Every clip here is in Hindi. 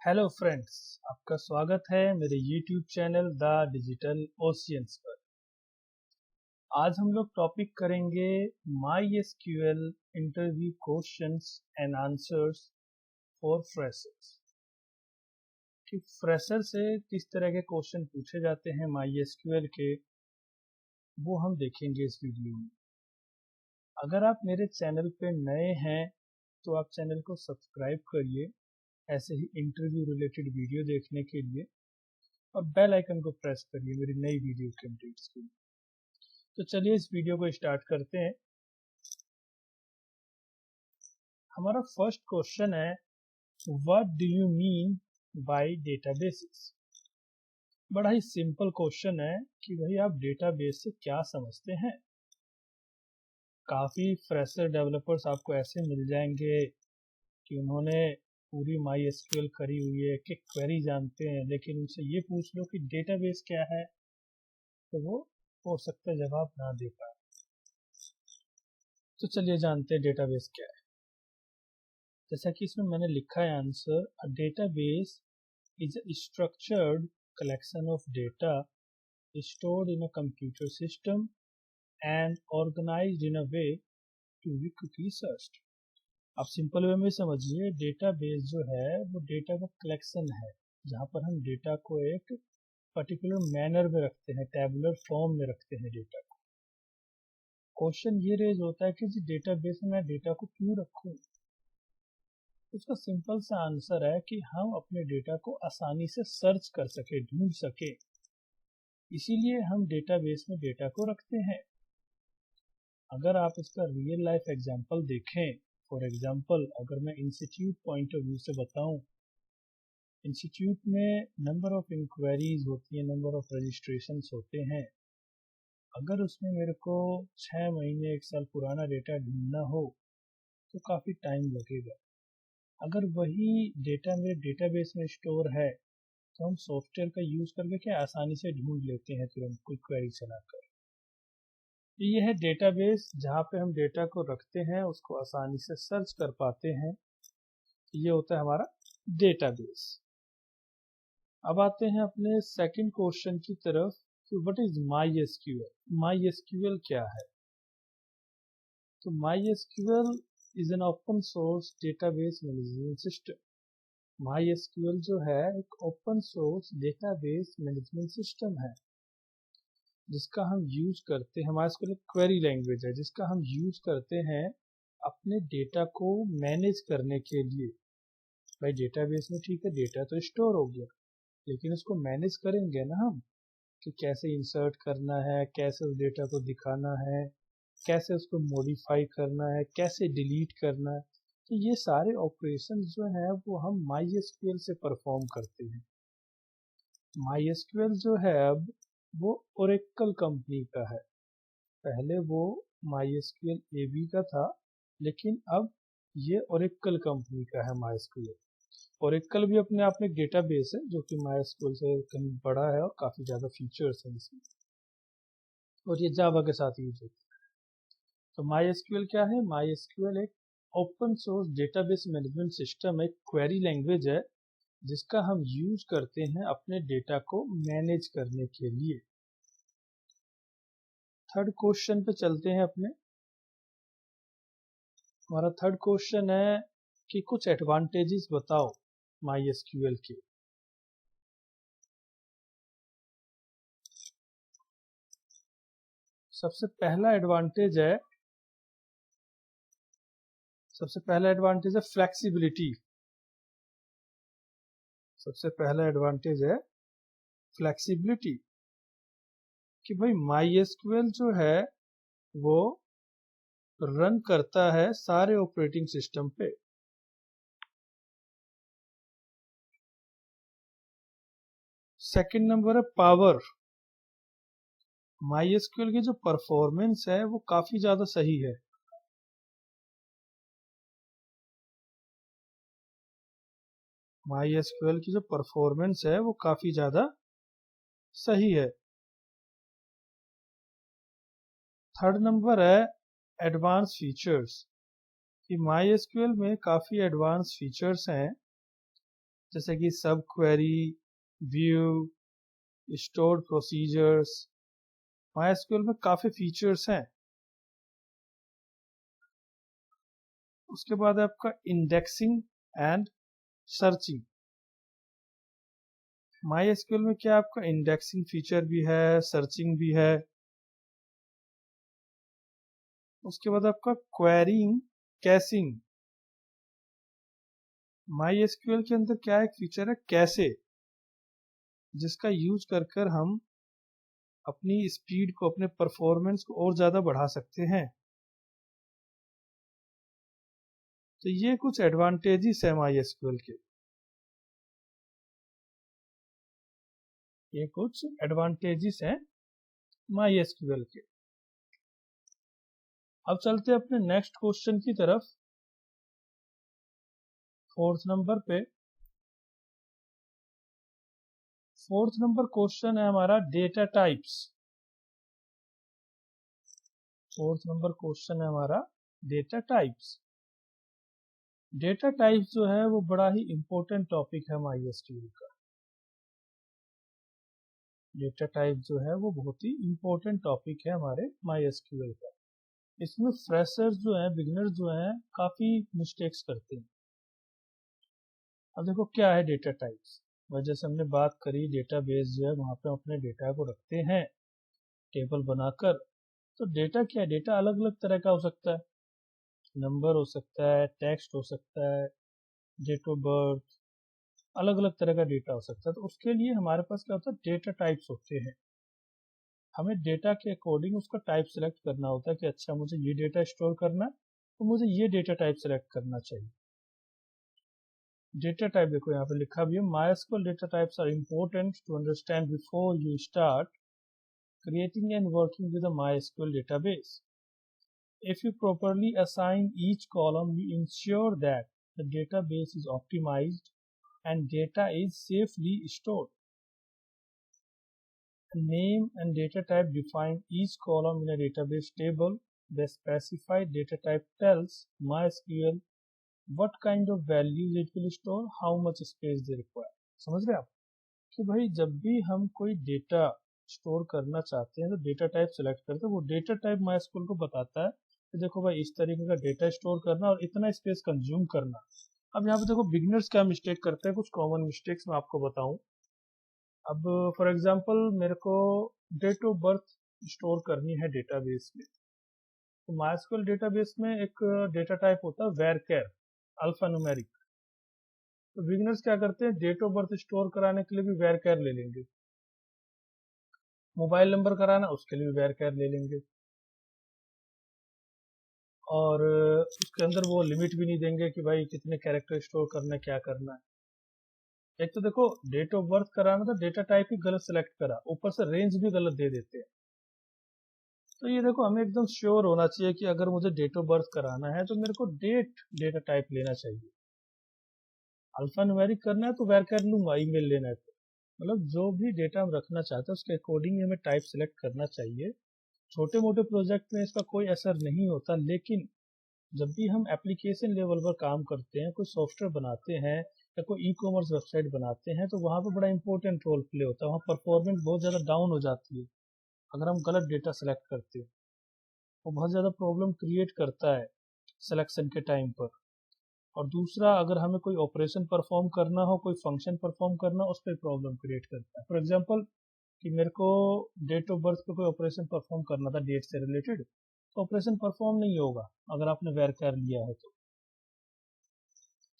हेलो फ्रेंड्स, आपका स्वागत है मेरे YouTube channel the digital oceans पर। आज हम लोग टॉपिक करेंगे MySQL interview questions and answers for freshers. कि फ्रेशर से किस तरह के क्वेश्चन पूछे जाते हैं MySQL के, वो हम देखेंगे इस वीडियो में। अगर आप मेरे चैनल पे नए हैं तो आप चैनल को सब्सक्राइब करिए ऐसे ही इंटरव्यू रिलेटेड वीडियो देखने के लिए, और बेल आइकन को प्रेस करिए मेरी नई वीडियो के अपडेट्स के लिए। तो चलिए इस वीडियो को स्टार्ट करते हैं। हमारा फर्स्ट क्वेश्चन है, what do you mean by databases. बड़ा ही सिंपल क्वेश्चन है कि भाई आप डेटाबेस से क्या समझते हैं। काफ़ी फ्रेशर डेवलपर्स आपको ऐसे मिल जाएंगे कि उन्होंने पूरी MySQL करी हुई है, कि क्वेरी जानते हैं, लेकिन उनसे ये पूछ लो कि डेटाबेस क्या है तो वो हो सकता है जवाब ना दे पाए। तो चलिए जानते हैं डेटाबेस क्या है। जैसा कि इसमें मैंने लिखा है answer, a database is a structured collection of data stored in a computer system and organized in a way to be quickly searched। आप सिंपल वे में समझिए, डेटाबेस जो है वो डेटा का कलेक्शन है जहाँ पर हम डेटा को एक पर्टिकुलर मैनर में रखते हैं, टैबुलर फॉर्म में रखते हैं डेटा को। क्वेश्चन ये रेज होता है कि जी डेटाबेस में मैं डेटा को क्यों रखूं। इसका सिंपल सा आंसर है कि हम अपने डेटा को आसानी से सर्च कर सके, ढूंढ सके, इसीलिए हम डेटाबेस में डेटा को रखते हैं। अगर आप इसका रियल लाइफ एग्जांपल देखें, फॉर एग्जांपल अगर मैं इंस्टीट्यूट पॉइंट ऑफ व्यू से बताऊं, इंस्टीट्यूट में नंबर ऑफ इंक्वायरीज होती है, नंबर ऑफ रजिस्ट्रेशंस होते हैं। अगर उसमें मेरे को 6 महीने 1 साल पुराना डेटा ढूंढना हो तो काफ़ी टाइम लगेगा। अगर वही डेटा मेरे डेटाबेस में स्टोर है तो हम सॉफ्टवेयर का यूज़ करके क्या आसानी से ढूंढ लेते हैं तुरंत कोई क्वेरी चलाकर। ये है डेटाबेस, जहाँ पे हम डेटा को रखते हैं, उसको आसानी से सर्च कर पाते हैं। ये होता है हमारा डेटाबेस। अब आते हैं अपने सेकंड क्वेश्चन की तरफ कि व्हाट इज MySQL। MySQL क्या है? तो MySQL is an open source database management system. MySQL जो है एक open source database management system है जिसका हम यूज करते हैं। MySQL एक क्वेरी लैंग्वेज है जिसका हम यूज करते हैं अपने डेटा को मैनेज करने के लिए। भाई डेटाबेस में ठीक है, डेटा तो स्टोर हो गया, लेकिन उसको मैनेज करेंगे ना हम, कि कैसे इंसर्ट करना है, कैसे उस डेटा को दिखाना है, कैसे उसको मॉडिफाई करना है, कैसे डिलीट करना है। तो ये सारे ऑपरेशन जो है वो हम MySQL से परफॉर्म करते हैं। MySQL जो है अब वो ओरेकल कंपनी का है। पहले वो MySQL AB का था, लेकिन अब ये ओरेकल कंपनी का है MySQL। ओरेकल भी अपने आप में एक डेटाबेस है जो कि MySQL से कहीं बड़ा है और काफ़ी ज़्यादा फीचर्स हैं इसमें, और ये जावा के साथ यूज होता है। तो MySQL क्या है? MySQL एक open source database management system, एक क्वेरी लैंग्वेज है जिसका हम यूज करते हैं अपने डेटा को मैनेज करने के लिए। थर्ड क्वेश्चन पे चलते हैं अपने। हमारा थर्ड क्वेश्चन है कि कुछ एडवांटेजेस बताओ MySQL के। सबसे पहला एडवांटेज है फ्लेक्सिबिलिटी। सबसे पहला एडवांटेज है फ्लेक्सिबिलिटी, कि भाई MySQL जो है वो रन करता है सारे ऑपरेटिंग सिस्टम पे। सेकंड नंबर है पावर। MySQL की जो परफॉर्मेंस है वो काफी ज्यादा सही है। MySQL की जो परफॉर्मेंस है वो काफी ज्यादा सही है। थर्ड नंबर है एडवांस फीचर्स, कि MySQL में काफी एडवांस फीचर्स हैं जैसे कि सब query, view, stored procedures. MySQL में काफी फीचर्स हैं। उसके बाद है आपका इंडेक्सिंग एंड सर्चिंग। माईएसक्यूएल में क्या आपका इंडेक्सिंग फीचर भी है, सर्चिंग भी है। उसके बाद आपका क्वेरीइंग, कैशिंग। माईएसक्यूएल के अंदर क्या एक फीचर है, कैशे, जिसका यूज कर कर हम अपनी स्पीड को, अपने परफॉर्मेंस को और ज्यादा बढ़ा सकते हैं। तो ये कुछ एडवांटेजेस है माईएसक्यूएल के। ये कुछ एडवांटेजेस हैं माईएसक्यूएल के। अब चलते हैं अपने नेक्स्ट क्वेश्चन की तरफ। 4th नंबर पे 4th नंबर क्वेश्चन है हमारा data types. 4th number question है हमारा डेटा टाइप्स। डेटा टाइप्स जो है वो बड़ा ही इंपॉर्टेंट टॉपिक है माईएसक्यूएल का। डेटा टाइप जो है वो बहुत ही इंपॉर्टेंट टॉपिक है हमारे माईएसक्यूएल का। इसमें फ्रेशर्स जो हैं, बिगिनर्स जो हैं, काफी मिस्टेक्स करते हैं। अब देखो क्या है डेटा टाइप्स। जैसे हमने बात करी, डेटाबेस जो है वहां पे हम अपने डेटा को रखते हैं टेबल बनाकर। तो डेटा क्या है, डेटा अलग अलग तरह का हो सकता है। नंबर हो सकता है, टेक्स्ट हो सकता है, डेट ऑफ बर्थ, अलग अलग तरह का डेटा हो सकता है। तो उसके लिए हमारे पास क्या होता है, डेटा टाइप्स होते हैं। हमें डेटा के अकॉर्डिंग उसका टाइप सेलेक्ट करना होता है कि अच्छा मुझे ये डेटा स्टोर करना है तो मुझे ये डेटा टाइप सेलेक्ट करना चाहिए। डेटा टाइप देखो यहाँ पे लिखा भी है, MySQL data types are important to understand before you start creating and working with a MySQL database. If you properly assign each column, you ensure that the database is optimized and data is safely stored. A name and data type define each column in a database table. The specified data type tells MySQL what kind of values it will store, how much space they require. समझ रहे आप कि भाई जब भी हम कोई डेटा स्टोर करना चाहते हैं तो डेटा टाइप सेलेक्ट करते हैं। वो डेटा टाइप माईएसक्यूएल को बताता है कि देखो भाई इस तरीके का डेटा स्टोर करना और इतना स्पेस कंज्यूम करना। अब यहाँ पे देखो बिगिनर्स क्या मिस्टेक करते हैं, कुछ कॉमन मिस्टेक्स मैं आपको बताऊं। अब फॉर एग्जांपल मेरे को डेट ऑफ बर्थ स्टोर करनी है डेटाबेस में। तो माईएसक्यूएल डेटाबेस में एक डेटा टाइप होता है वेरचर अल्फा न्यूमेरिक। तो बिगिनर्स क्या करते हैं, डेट ऑफ बर्थ स्टोर कराने के लिए भी वेरचर ले लेंगे, मोबाइल नंबर कराना उसके लिए भी वेरचर ले लेंगे, और उसके अंदर वो लिमिट भी नहीं देंगे कि भाई कितने कैरेक्टर स्टोर करना है, क्या करना है। एक तो देखो डेट ऑफ बर्थ कराना था, डेटा टाइप ही गलत सेलेक्ट करा, ऊपर से रेंज भी गलत दे देते हैं। तो ये देखो हमें एकदम श्योर होना चाहिए कि अगर मुझे डेट ऑफ बर्थ कराना है तो मेरे को डेटा टाइप लेना चाहिए। अल्फा न्यूमेरिक करना है तो वेरचर लूंगा, ईमेल लेना है तो मतलब जो भी डेटा हम रखना चाहते हैं उसके अकॉर्डिंग हमें टाइप सेलेक्ट करना चाहिए। छोटे मोटे प्रोजेक्ट में इसका कोई असर नहीं होता, लेकिन जब भी हम एप्लीकेशन लेवल पर काम करते हैं, कोई सॉफ्टवेयर बनाते हैं या कोई ई कॉमर्स वेबसाइट बनाते हैं, तो वहाँ पे बड़ा इंपॉर्टेंट रोल प्ले होता है। वहाँ परफॉर्मेंस बहुत ज़्यादा डाउन हो जाती है अगर हम गलत डेटा सेलेक्ट करते हैं। वो बहुत ज़्यादा प्रॉब्लम क्रिएट करता है सिलेक्शन के टाइम पर। और दूसरा, अगर हमें कोई ऑपरेशन परफॉर्म करना हो, कोई फंक्शन परफॉर्म करना हो, उस पर प्रॉब्लम क्रिएट करता है। फॉर एग्जाम्पल कि मेरे को डेट ऑफ बर्थ पे कोई ऑपरेशन परफॉर्म करना था डेट से रिलेटेड, तो ऑपरेशन परफॉर्म नहीं होगा अगर आपने वेरचर लिया है तो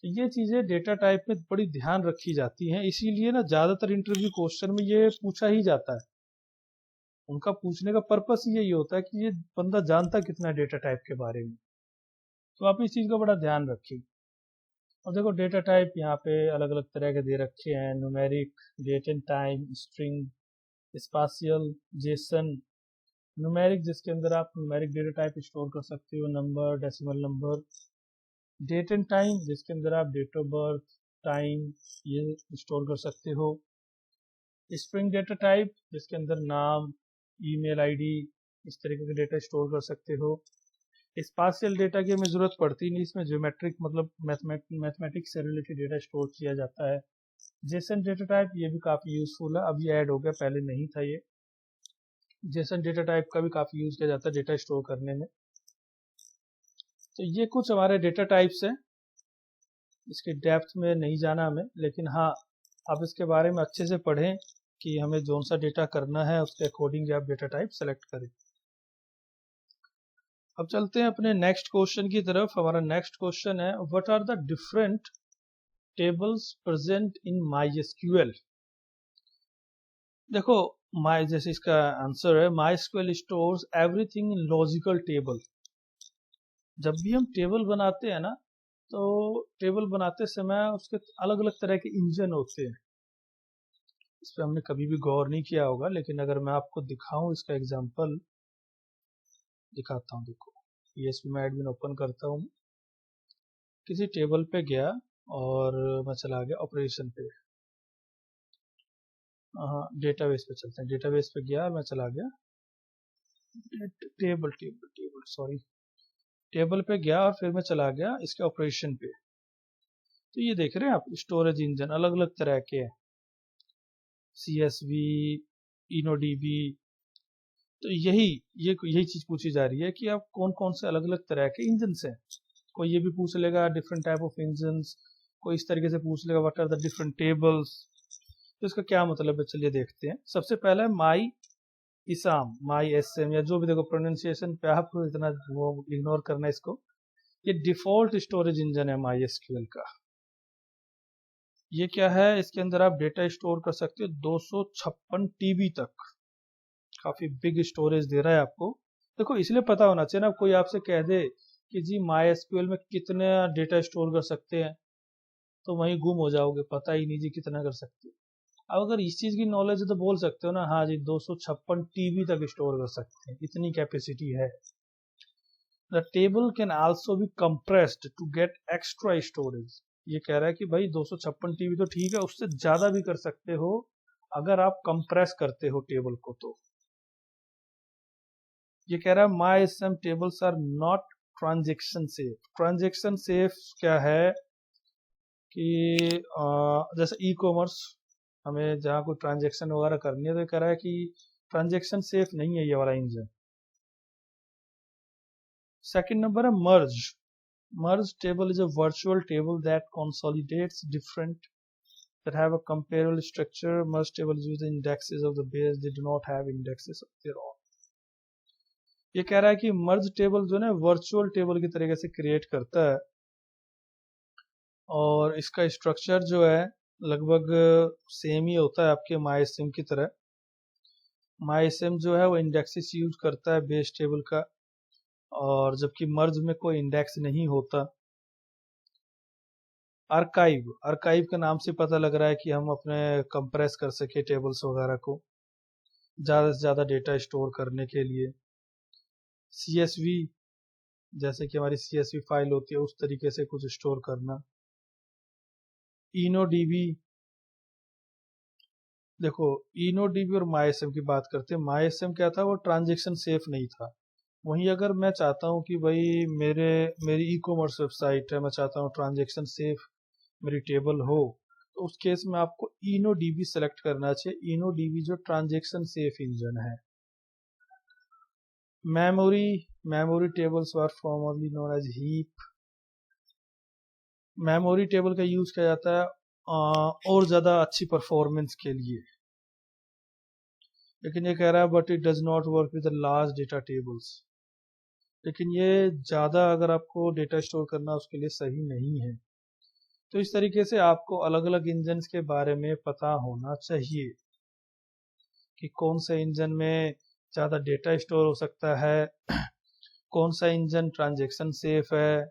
ये चीजें डेटा टाइप में बड़ी ध्यान रखी जाती हैं। इसीलिए ना ज्यादातर इंटरव्यू क्वेश्चन में ये पूछा ही जाता है। उनका पूछने का पर्पस यही होता है कि ये बंदा जानता कितना डेटा टाइप के बारे में। तो आप इस चीज का बड़ा ध्यान रखिए। और देखो डेटा टाइप यहाँ पे अलग अलग तरह के दे रखे हैं, numeric, date and time, string, spatial, JSON. Numeric जिसके अंदर आप न्यूमेरिक डेटा टाइप स्टोर कर सकते हो, number, decimal number. Date and time जिसके अंदर आप डेट ऑफ बर्थ, टाइम ये स्टोर कर सकते हो। स्ट्रिंग डेटा टाइप जिसके अंदर नाम, ईमेल आईडी, इस तरीके के डेटा स्टोर कर सकते हो। स्पाशियल डेटा की हमें जरूरत पड़ती नहीं, इसमें ज्योमेट्रिक मतलब मैथमेटिक्स से रिलेटेड डेटा स्टोर किया जाता है। जेसन डेटा टाइप ये भी काफ़ी यूजफुल है, अभी ऐड हो गया, पहले नहीं था ये। जेसन डेटा टाइप का भी काफ़ी यूज किया जाता है डेटा स्टोर करने में। तो ये कुछ हमारे डेटा टाइप्स हैं, इसके डेप्थ में नहीं जाना हमें, लेकिन हाँ आप इसके बारे में अच्छे से पढ़ें कि हमें कौन सा डेटा करना है, उसके अकॉर्डिंग आप डेटा टाइप सेलेक्ट करें। अब चलते हैं अपने नेक्स्ट क्वेश्चन की तरफ। हमारा नेक्स्ट क्वेश्चन है, what are the different tables present in MySQL। देखो जैसे इसका आंसर है, MySQL stores everything in logical table. जब भी हम टेबल बनाते हैं ना, तो टेबल बनाते समय उसके अलग अलग तरह के इंजन होते हैं। इस पर हमने कभी भी गौर नहीं किया होगा, लेकिन अगर मैं आपको दिखाऊं, इसका एग्जांपल दिखाता हूं। देखो ESP में एडमिन ओपन करता हूं, किसी टेबल पे गया और मैं चला गया ऑपरेशन पे। हाँ डेटाबेस पे चलते हैं, डेटाबेस पे गया और मैं चला गया table table table sorry table पे गया और फिर मैं चला गया इसके ऑपरेशन पे। तो ये देख रहे हैं आप, स्टोरेज इंजन अलग अलग तरह के हैं, CSV, InnoDB। तो यही चीज पूछी जा रही है कि आप कौन कौन से अलग अलग तरह के इंजन हैं। कोई ये भी पूछ लेगा डिफरेंट टाइप ऑफ इंजन, कोई इस तरीके से पूछ लेगा what are the different tables. तो इसका क्या मतलब है, चलिए देखते हैं। सबसे पहला है MySM या जो भी, देखो प्रोनाउंसिएशन पे आप इतना वो इग्नोर करना इसको। ये डिफॉल्ट स्टोरेज इंजन है MySQL का। ये क्या है, इसके अंदर आप डेटा स्टोर कर सकते हो 256 TB तक। काफी बिग स्टोरेज दे रहा है आपको। देखो इसलिए पता होना चाहिए ना, कोई आपसे कह दे कि जी MySQL में कितने डेटा स्टोर कर सकते हैं, तो वहीं गुम हो जाओगे, पता ही नहीं जी कितना कर सकते हो। अब अगर इस चीज की नॉलेज है तो बोल सकते हो ना, हाँ जी 256 TB तक स्टोर कर सकते हैं, इतनी कैपेसिटी है। The table can also be compressed to get extra storage. ये कह रहा है कि भाई 256 TB तो ठीक है, उससे ज्यादा भी कर सकते हो अगर आप कंप्रेस करते हो टेबल को। तो ये कह रहा है MySM tables are not transaction safe. Transaction safe क्या है कि जैसे ई-कॉमर्स, हमें जहाँ कोई ट्रांजेक्शन वगैरह करनी है तो कह रहा है कि ट्रांजेक्शन सेफ नहीं है ये वाला इंजन। सेकंड नंबर है merge table is a virtual table that consolidates different that have a comparable structure. Merge table use the indexes of the base, they do not have indexes of their own. ये कह रहा है कि मर्ज टेबल जो है वर्चुअल टेबल की तरीके से क्रिएट करता है, और इसका स्ट्रक्चर जो है लगभग सेम ही होता है आपके MySM की तरह। MySM जो है वो इंडेक्सेस यूज करता है बेस टेबल का, और जबकि मर्ज में कोई इंडेक्स नहीं होता। आर्काइव के नाम से पता लग रहा है कि हम अपने कंप्रेस कर सके टेबल्स वगैरह को ज़्यादा से ज़्यादा डेटा स्टोर करने के लिए। CSV, जैसे कि हमारी CSV फाइल होती है उस तरीके से कुछ स्टोर करना। InnoDB, देखो InnoDB और MySM की बात करते हैं। MySM क्या था, वो ट्रांजेक्शन सेफ नहीं था। वहीं अगर मैं चाहता हूँ कि भाई मेरी ई-कॉमर्स वेबसाइट है, मैं चाहता हूँ ट्रांजेक्शन सेफ मेरी टेबल हो, तो उस केस में आपको InnoDB सेलेक्ट करना चाहिए। InnoDB जो ट्रांजेक्शन सेफ इंजन है। Memory tables are formerly known as heap. Memory table का यूज किया जाता है और ज्यादा अच्छी परफॉर्मेंस के लिए, लेकिन ये कह रहा है but it does not work with large data tables. लेकिन ये ज्यादा अगर आपको डेटा स्टोर करना उसके लिए सही नहीं है। तो इस तरीके से आपको अलग अलग इंजन के बारे में पता होना चाहिए कि कौन से इंजन में ज़्यादा डेटा स्टोर हो सकता है, कौन सा इंजन ट्रांजेक्शन सेफ है,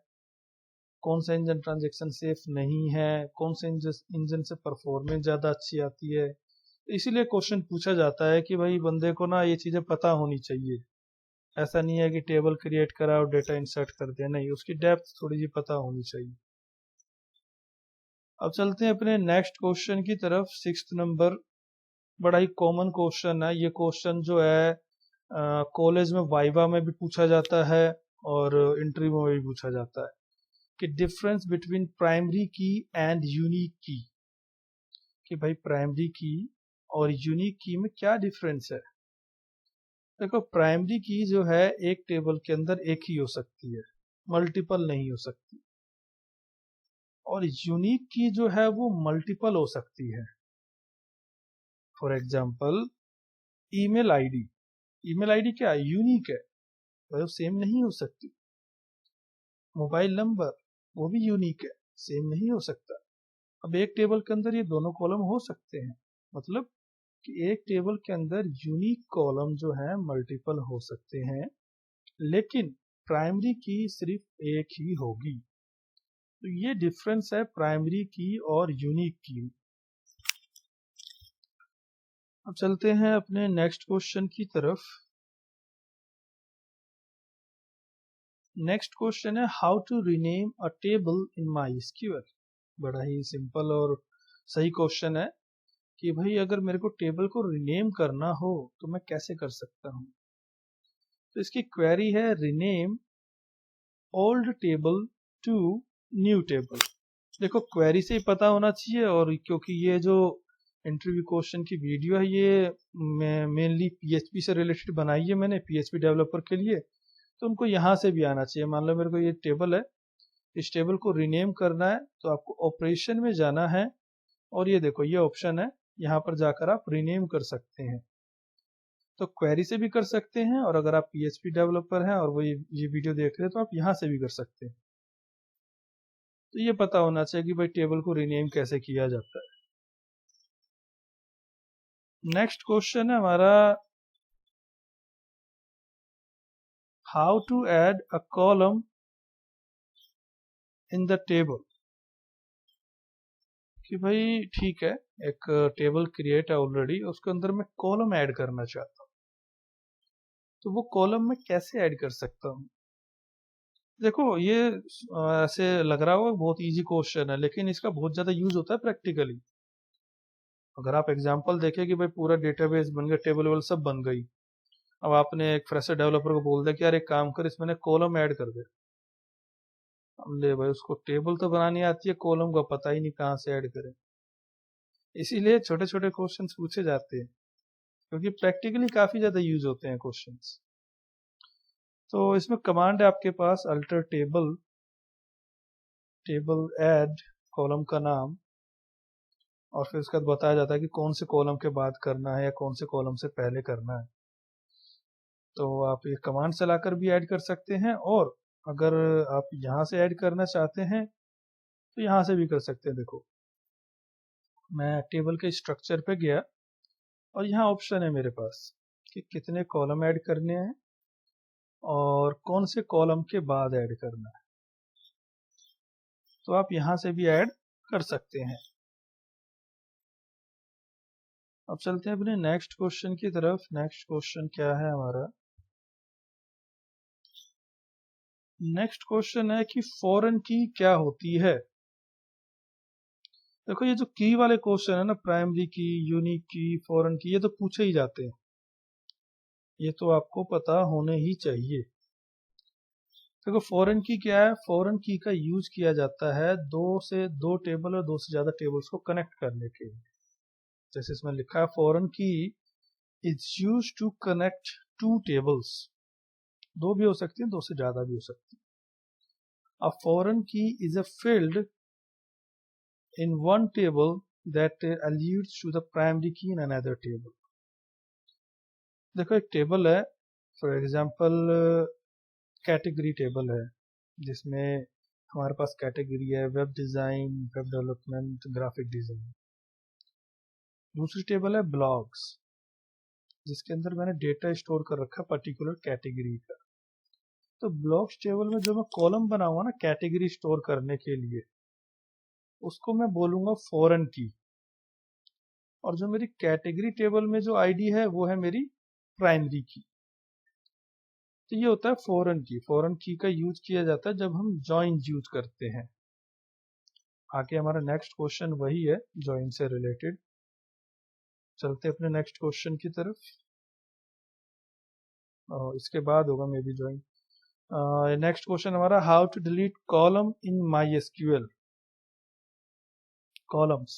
कौन सा इंजन ट्रांजेक्शन सेफ नहीं है, कौन से इंजन से परफॉर्मेंस ज़्यादा अच्छी आती है। इसीलिए क्वेश्चन पूछा जाता है कि भाई बंदे को ना ये चीज़ें पता होनी चाहिए। ऐसा नहीं है कि टेबल क्रिएट करा और डेटा इंसर्ट कर दिया, नहीं, उसकी डेप्थ थोड़ी सी पता होनी चाहिए। अब चलते हैं अपने नेक्स्ट क्वेश्चन की तरफ। 6th नंबर, बड़ा ही कॉमन क्वेश्चन है ये। क्वेश्चन जो है कॉलेज में वाइवा में भी पूछा जाता है और इंटरव्यू में भी पूछा जाता है कि डिफरेंस बिटवीन प्राइमरी की एंड यूनिक की। कि भाई प्राइमरी की और यूनिक की में क्या डिफरेंस है। देखो प्राइमरी की जो है एक टेबल के अंदर एक ही हो सकती है, मल्टीपल नहीं हो सकती, और यूनिक की जो है वो मल्टीपल हो सकती है। For example email ID, email ID क्या है, यूनिक है, वो सेम नहीं हो सकती। मोबाइल नंबर वो भी यूनिक है, सेम नहीं हो सकता। अब एक टेबल के अंदर ये दोनों कॉलम हो सकते हैं, मतलब कि एक टेबल के अंदर यूनिक कॉलम जो है मल्टीपल हो सकते हैं, लेकिन प्राइमरी की सिर्फ एक ही होगी। तो ये डिफरेंस है प्राइमरी की और यूनिक की। अब चलते हैं अपने नेक्स्ट क्वेश्चन की तरफ। नेक्स्ट क्वेश्चन है how to rename a table in MySQL। बड़ा ही सिंपल और सही क्वेश्चन है कि भाई अगर मेरे को टेबल को रीनेम करना हो तो मैं कैसे कर सकता हूँ। तो इसकी क्वेरी है rename old table to new table. देखो क्वेरी से ही पता होना चाहिए, और क्योंकि ये जो इंटरव्यू क्वेश्चन की वीडियो है ये मेनली PHP से रिलेटेड बनाई है मैंने, PHP डेवलपर के लिए, तो उनको यहाँ से भी आना चाहिए। मान लो मेरे को ये टेबल है, इस टेबल को रीनेम करना है तो आपको ऑपरेशन में जाना है, और ये देखो ये ऑप्शन है, यहाँ पर जाकर आप रीनेम कर सकते हैं। तो क्वेरी से भी कर सकते हैं, और अगर आप PHP डेवलपर हैं और वो ये वीडियो देख रहे हैं तो आप यहाँ से भी कर सकते हैं। तो ये पता होना चाहिए कि भाई टेबल को रीनेम कैसे किया जाता है। नेक्स्ट क्वेश्चन है हमारा how to add a column in the table. कि भाई ठीक है, एक टेबल क्रिएट है ऑलरेडी, उसके अंदर मैं कॉलम ऐड करना चाहता हूँ, तो वो कॉलम मैं कैसे ऐड कर सकता हूँ। देखो ये ऐसे लग रहा होगा बहुत इजी क्वेश्चन है, लेकिन इसका बहुत ज्यादा यूज होता है प्रैक्टिकली। अगर आप एग्जांपल देखें कि भाई पूरा डेटाबेस बन गया, टेबल वेबल सब बन गई, अब आपने एक फ्रेशर डेवलपर को बोल दिया कि यार एक काम कर इसमें कॉलम ऐड कर दे। अब ले भाई उसको टेबल तो बनानी आती है, कॉलम का पता ही नहीं कहाँ से ऐड करें। इसीलिए छोटे छोटे क्वेश्चंस पूछे जाते हैं, क्योंकि प्रैक्टिकली काफी ज्यादा यूज होते हैं क्वेश्चंस। तो इसमें कमांड है आपके पास alter table, table add column का नाम, और फिर उसके बाद बताया जाता है कि कौन से कॉलम के बाद करना है या कौन से कॉलम से पहले करना है। तो आप ये कमांड चलाकर भी ऐड कर सकते हैं, और अगर आप यहाँ से ऐड करना चाहते हैं तो यहाँ से भी कर सकते हैं। देखो मैं टेबल के स्ट्रक्चर पे गया, और यहाँ ऑप्शन है मेरे पास कि कितने कॉलम ऐड करने हैं और कौन से कॉलम के बाद ऐड करना है, तो आप यहाँ से भी ऐड कर सकते हैं। अब चलते हैं अपने नेक्स्ट क्वेश्चन की तरफ। नेक्स्ट क्वेश्चन क्या है हमारा, नेक्स्ट क्वेश्चन है कि फॉरेन की क्या होती है। देखो ये जो की वाले क्वेश्चन है ना, प्राइमरी की, यूनिक की, फॉरेन की, ये तो पूछे ही जाते हैं, ये तो आपको पता होने ही चाहिए। देखो फॉरेन की क्या है, फॉरेन की का यूज किया जाता है दो टेबल और दो से ज्यादा टेबल्स को कनेक्ट करने के लिए। जैसे इसमें लिखा है foreign key is use to connect two tables, दो भी हो सकती है, दो से ज्यादा भी हो सकती है। A foreign key is a field in one table that alludes to the primary key in another table। देखो एक टेबल है, फॉर एग्जांपल कैटेगरी टेबल है, जिसमें हमारे पास कैटेगरी है web design, web development, graphic design. दूसरी टेबल है ब्लॉग्स, जिसके अंदर मैंने डेटा स्टोर कर रखा पर्टिकुलर कैटेगरी का। तो ब्लॉग्स टेबल में जो मैं कॉलम बनाऊंगा ना कैटेगरी स्टोर करने के लिए, उसको मैं बोलूंगा फॉरेन की, और जो मेरी कैटेगरी टेबल में जो आईडी है वो है मेरी प्राइमरी की। तो ये होता है फॉरेन की। फॉरेन की का यूज किया जाता है जब हम जॉइन यूज करते हैं। आगे हमारा नेक्स्ट क्वेश्चन वही है जॉइन से रिलेटेड। चलते अपने नेक्स्ट क्वेश्चन की तरफ, और इसके बाद होगा maybe join. Next question हमारा how to delete column in MySQL। Columns,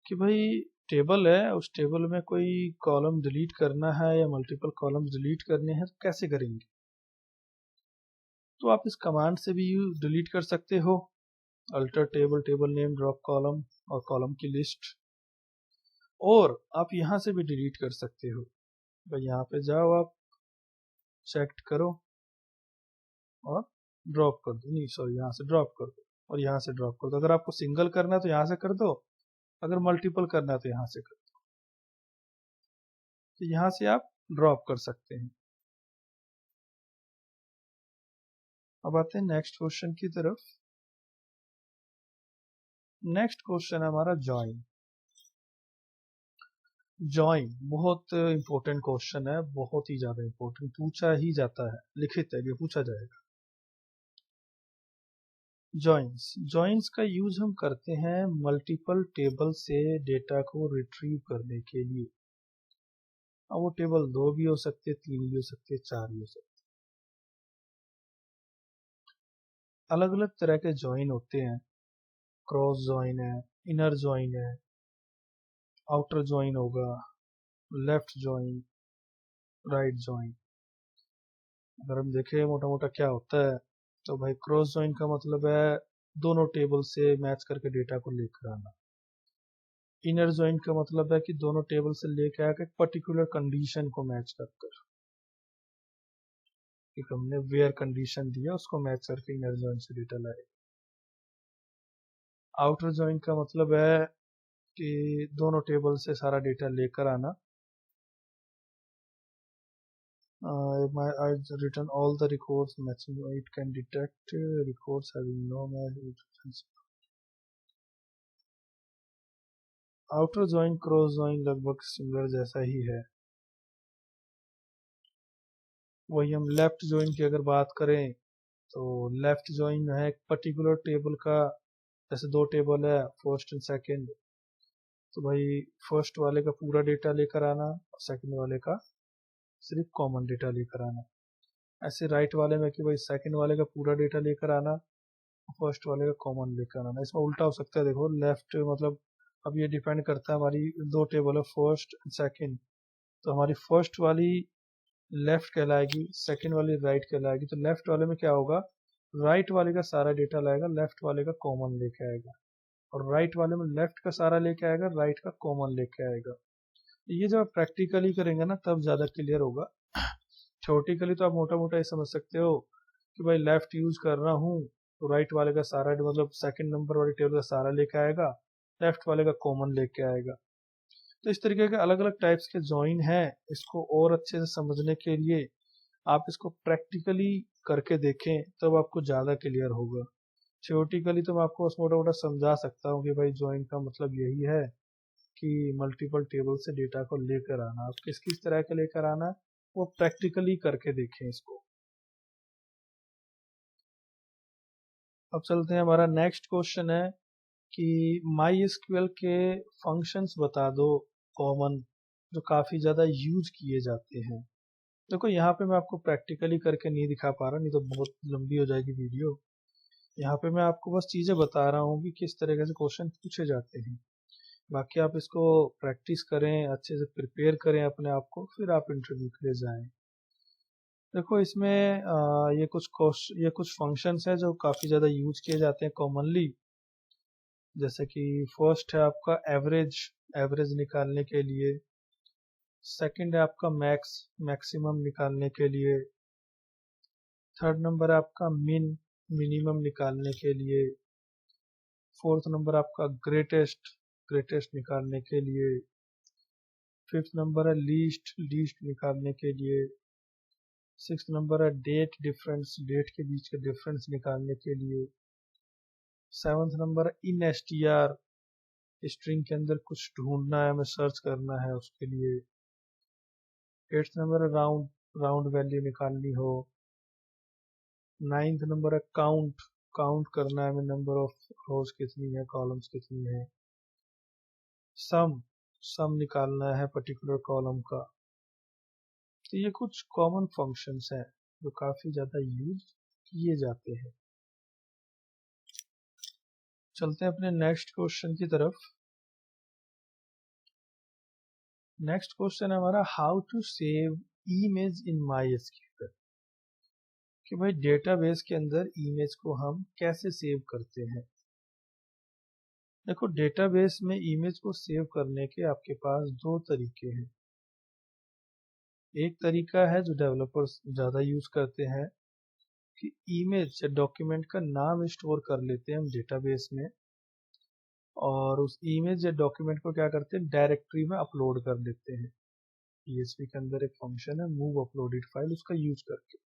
कि भाई टेबल है, उस टेबल में कोई कॉलम डिलीट करना है या मल्टीपल कॉलम्स डिलीट करने हैं तो कैसे करेंगे। तो आप इस कमांड से भी डिलीट कर सकते हो, alter table, table name, drop column और कॉलम की लिस्ट। और आप यहाँ से भी डिलीट कर सकते हो, भाई यहाँ पे जाओ, आप चेक करो और ड्रॉप कर दो, नहीं सॉरी यहाँ से ड्रॉप कर दो और यहाँ से ड्रॉप कर दो। अगर आपको सिंगल करना है तो यहाँ से कर दो, अगर मल्टीपल करना है तो यहाँ से कर दो। तो यहाँ से आप ड्रॉप कर सकते हैं। अब आते हैं नेक्स्ट क्वेश्चन की तरफ। नेक्स्ट क्वेश्चन है हमारा ज्वाइन। ज्वाइन बहुत इंपॉर्टेंट क्वेश्चन है, बहुत ही ज्यादा इंपॉर्टेंट, पूछा ही जाता है, लिखित है कि पूछा जाएगा। जॉइंस का यूज हम करते हैं मल्टीपल टेबल से डेटा को रिट्रीव करने के लिए। अब वो टेबल 2 भी हो सकते, 3 भी हो सकते, 4 भी हो सकते। अलग अलग तरह के जॉइन होते हैं, क्रॉस जॉइन है, इनर जॉइन है, आउटर जॉइन होगा, लेफ्ट जॉइन, राइट जॉइन। अगर हम देखें मोटा मोटा क्या होता है, तो भाई क्रॉस जॉइन का मतलब है दोनों टेबल से मैच करके डेटा को लेकर आना। इनर जॉइन का मतलब है कि दोनों टेबल से लेकर आकर एक पर्टिकुलर कंडीशन को मैच कर कर, कि हमने वेयर कंडीशन दिया उसको मैच करके इनर जॉइन से डेटा लाए। आउटर जॉइन का मतलब है कि दोनों टेबल से सारा डेटा लेकर आना। I written all the records matching, it can detect records having no match. Outer join cross join लगभग सिमिलर जैसा ही है। वही हम लेफ्ट जॉइन की अगर बात करें तो लेफ्ट जॉइन है एक पर्टिकुलर टेबल का, जैसे 2 टेबल है फर्स्ट एंड सेकंड, तो भाई फर्स्ट वाले का पूरा डेटा लेकर आना और सेकंड वाले का सिर्फ कॉमन डेटा लेकर आना। ऐसे राइट वाले में कि भाई सेकंड वाले का पूरा डेटा लेकर आना, फर्स्ट वाले का कॉमन लेकर आना। इसमें उल्टा हो सकता है, देखो लेफ्ट मतलब अब ये डिपेंड करता है, हमारी 2 टेबल है फर्स्ट एंड सेकंड, तो हमारी फर्स्ट वाली लेफ्ट कहलाएगी, सेकंड वाली राइट कहलाएगी। तो लेफ्ट वाले में क्या होगा, राइट वाले का सारा डेटा लाएगा, लेफ्ट वाले का कॉमन लेके आएगा, और राइट वाले में लेफ्ट का सारा लेके आएगा, राइट का कॉमन लेके आएगा। ये जब आप प्रैक्टिकली करेंगे ना तब ज्यादा क्लियर होगा। थ्योरेटिकली तो आप मोटा मोटा ये समझ सकते हो कि भाई लेफ्ट यूज कर रहा हूँ तो राइट वाले का सारा मतलब सेकंड नंबर वाले टेबल का सारा लेके आएगा, लेफ्ट वाले का कॉमन लेके आएगा। तो इस तरीके के अलग अलग टाइप्स के जॉइन हैं। इसको और अच्छे से समझने के लिए आप इसको प्रैक्टिकली करके देखें तब आपको ज्यादा क्लियर होगा। थ्योरेटिकली तो मैं आपको बस मोटा मोटा समझा सकता हूँ कि भाई जॉइन का मतलब यही है कि मल्टीपल टेबल से डेटा को लेकर आना। आप किस किस तरह के लेकर आना वो प्रैक्टिकली करके देखें इसको। अब चलते हैं, हमारा नेक्स्ट क्वेश्चन है कि MySQL के फंक्शंस बता दो कॉमन, जो काफी ज्यादा यूज किए जाते हैं। देखो यहाँ पे मैं आपको प्रैक्टिकली करके नहीं दिखा पा रहा, नहीं तो बहुत लंबी हो जाएगी वीडियो। यहाँ पे मैं आपको बस चीजें बता रहा हूँ कि किस तरीके से क्वेश्चन पूछे जाते हैं। बाकी आप इसको प्रैक्टिस करें, अच्छे से प्रिपेयर करें अपने आप को, फिर आप इंटरव्यू के लिए जाएं। देखो इसमें ये कुछ फंक्शंस है जो काफी ज्यादा यूज किए जाते हैं कॉमनली। जैसे कि फर्स्ट है आपका एवरेज, एवरेज निकालने के लिए। सेकंड है आपका मैक्सिमम निकालने के लिए। थर्ड नंबर है आपका मिनिमम निकालने के लिए। फोर्थ नंबर आपका ग्रेटेस्ट निकालने के लिए। फिफ्थ नंबर है लीस्ट निकालने के लिए। सिक्स नंबर है डेट के बीच के डिफरेंस निकालने के लिए। सेवंथ नंबर है instr, स्ट्रिंग के अंदर कुछ ढूंढना है, हमें सर्च करना है उसके लिए। एट्थ नंबर है राउंड वैल्यू निकालनी हो। नाइन्थ नंबर है काउंट करना है हमें, नंबर ऑफ रोज कितनी है, कॉलम्स कितनी है। सम निकालना है पर्टिकुलर कॉलम का। तो ये कुछ कॉमन फंक्शंस हैं जो काफी ज्यादा यूज किए जाते हैं। चलते हैं अपने नेक्स्ट क्वेश्चन की तरफ। नेक्स्ट क्वेश्चन है हमारा how to save image in MySQL, कि भाई डेटाबेस के अंदर इमेज को हम कैसे सेव करते हैं। देखो डेटाबेस में इमेज को सेव करने के आपके पास दो तरीके हैं। एक तरीका है जो डेवलपर्स ज़्यादा यूज करते हैं कि इमेज या डॉक्यूमेंट का नाम स्टोर कर लेते हैं हम डेटाबेस में, और उस इमेज या डॉक्यूमेंट को क्या करते हैं डायरेक्टरी में अपलोड कर लेते हैं। PHP के अंदर एक फंक्शन है मूव अपलोडेड फाइल, उसका यूज करके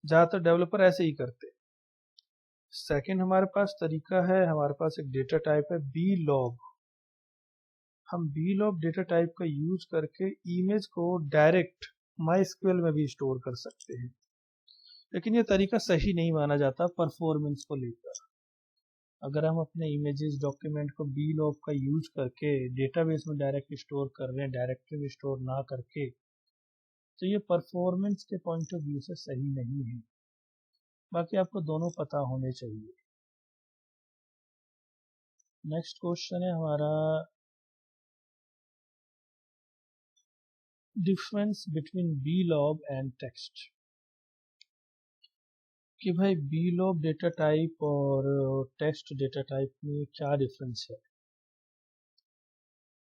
ज़्यादातर डेवलपर ऐसे ही करते हैं। सेकंड हमारे पास तरीका है, हमारे पास एक डेटा टाइप है blog। हम blog डेटा टाइप का यूज करके इमेज को डायरेक्ट MySQL में भी स्टोर कर सकते हैं, लेकिन ये तरीका सही नहीं माना जाता परफॉर्मेंस को लेकर। अगर हम अपने इमेजेस डॉक्यूमेंट को blog का यूज करके डेटाबेस में डायरेक्ट स्टोर कर रहे हैं, डायरेक्टरी में स्टोर ना करके, तो ये परफॉर्मेंस के पॉइंट ऑफ व्यू से सही नहीं है। बाकी आपको दोनों पता होने चाहिए। नेक्स्ट क्वेश्चन है हमारा difference between blog and text, कि भाई blog डेटा टाइप और टेक्स्ट डेटा टाइप में क्या डिफरेंस है।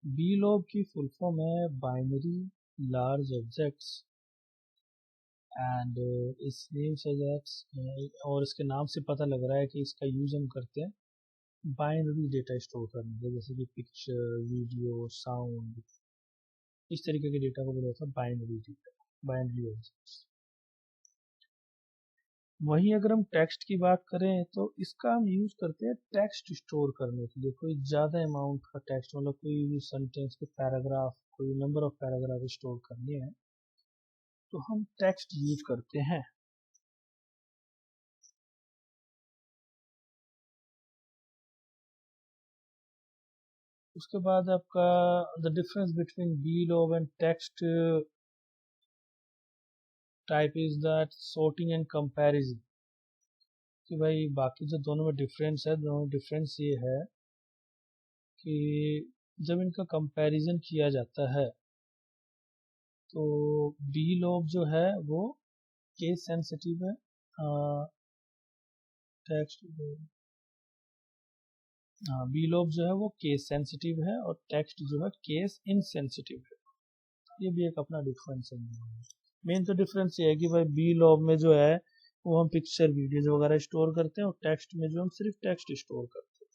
blog की फुल फॉर्म है बाइनरी लार्ज ऑब्जेक्ट्स एंड इस नेम सजेक्ट्स, और इसके नाम से पता लग रहा है कि इसका यूज हम करते हैं बाइनरी डेटा स्टोर करने के, जैसे कि पिक्चर, वीडियो, साउंड, इस तरीके के डेटा को बोला जाता है बाइनरी डेटा, बाइनरी ऑब्जेक्ट्स। वहीं अगर हम टेक्स्ट की बात करें तो इसका हम यूज करते हैं टेक्स्ट स्टोर करने के लिए। कोई ज़्यादा अमाउंट का टेक्स्ट, मतलब कोई भी सेंटेंस के पैराग्राफ, कोई नंबर ऑफ पैराग्राफ स्टोर करने हैं तो हम टेक्स्ट यूज करते हैं। उसके बाद आपका the difference between blog and text type is that sorting and comparison, कि भाई बाकी जो दोनों में डिफरेंस है, दोनों में डिफरेंस ये है कि जब इनका कंपैरिजन किया जाता है तो blog जो है वो केस सेंसिटिव है, टेक्स्ट blog जो है वो केस सेंसिटिव है और टेक्स्ट जो है केस इनसेंसिटिव है। ये भी एक अपना डिफरेंस है। मेन तो डिफरेंस ये है कि भाई blog में जो है वो हम पिक्चर, वीडियोज वगैरह स्टोर करते हैं, और टेक्स्ट में जो हम सिर्फ टेक्स्ट स्टोर करते हैं।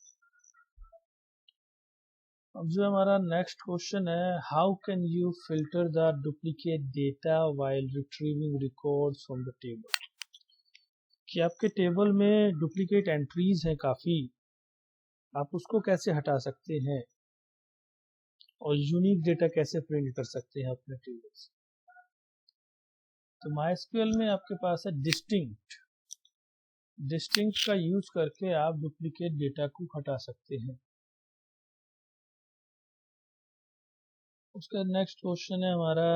अब जो हमारा नेक्स्ट क्वेश्चन है how can you filter the duplicate data while retrieving records from the table, कि आपके टेबल में डुप्लीकेट एंट्रीज हैं काफ़ी, आप उसको कैसे हटा सकते हैं और यूनिक डेटा कैसे प्रिंट कर सकते हैं अपने टेबल से। तो MySQL में आपके पास है डिस्टिंक्ट। डिस्टिंक्ट का यूज करके आप डुप्लीकेट डेटा को हटा सकते हैं। उसका नेक्स्ट क्वेश्चन है हमारा